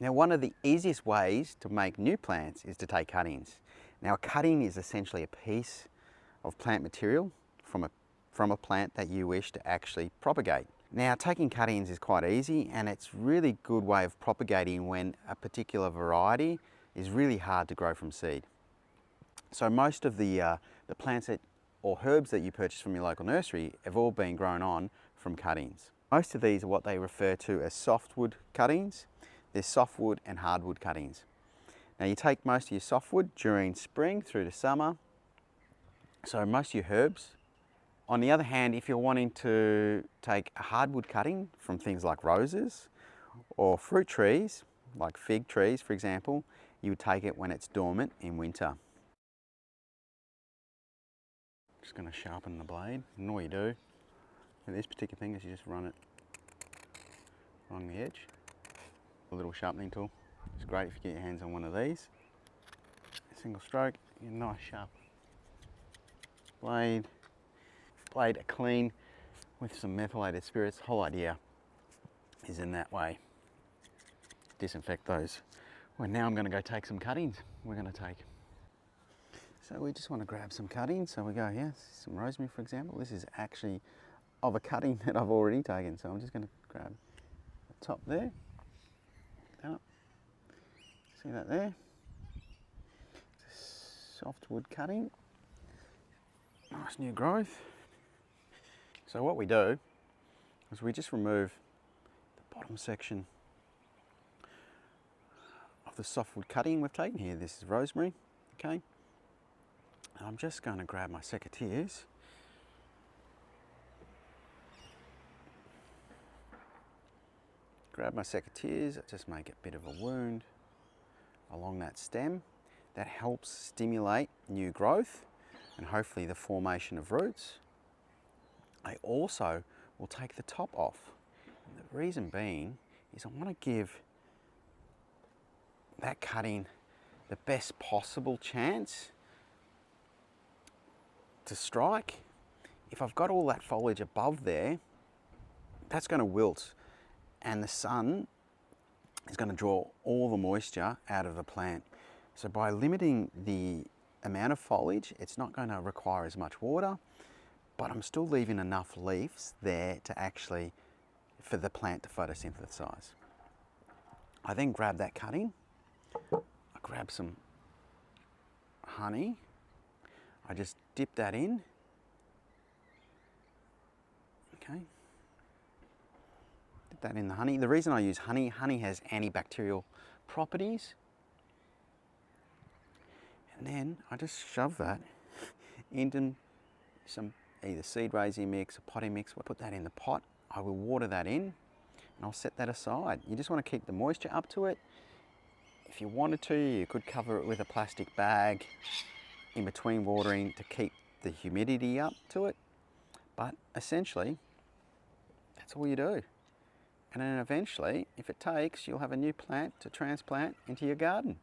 Now, one of the easiest ways to make new plants is to take cuttings. Now, a cutting is essentially a piece of plant material from a plant that you wish to actually propagate. Now, taking cuttings is quite easy, and it's really good way of propagating when a particular variety is really hard to grow from seed. So most of the plants or herbs that you purchase from your local nursery have all been grown on from cuttings. Most of these are what they refer to as softwood cuttings. There's softwood and hardwood cuttings. Now, you take most of your softwood during spring through to summer, so most of your herbs. On the other hand, if you're wanting to take a hardwood cutting from things like roses or fruit trees, like fig trees for example, you would take it when it's dormant in winter. Just going to sharpen the blade, and all you do with this particular thing is you just run it along the edge. A little sharpening tool. It's great if you get your hands on one of these. A single stroke, a nice sharp blade. Blade clean with some methylated spirits. The whole idea is in that way. Disinfect those. Well, now I'm going to go take some cuttings. We're going to take. So we just want to grab some cuttings. So we go here, some rosemary for example. This is actually of a cutting that I've already taken. So I'm just going to grab the top there. Up. See that there? It's a softwood cutting. Nice new growth. So what we do is we just remove the bottom section of the softwood cutting we've taken here. This is rosemary, okay? And I'm just going to grab my secateurs. Grab my secateurs, just make a bit of a wound along that stem. That helps stimulate new growth and hopefully the formation of roots. I also will take the top off. And the reason being is I want to give that cutting the best possible chance to strike. If I've got all that foliage above there, that's going to wilt, and the sun is going to draw all the moisture out of the plant. So by limiting the amount of foliage, it's not going to require as much water, but I'm still leaving enough leaves there to actually, for the plant to photosynthesize. I then grab that cutting, I grab some honey, I just dip that in, okay. Dip that in the honey. The reason I use honey, honey has antibacterial properties. And then I just shove that into some either seed raising mix or potting mix. We'll put that in the pot. I will water that in and I'll set that aside. You just want to keep the moisture up to it. If you wanted to, you could cover it with a plastic bag in between watering to keep the humidity up to it. But essentially, that's all you do. And then eventually, if it takes, you'll have a new plant to transplant into your garden.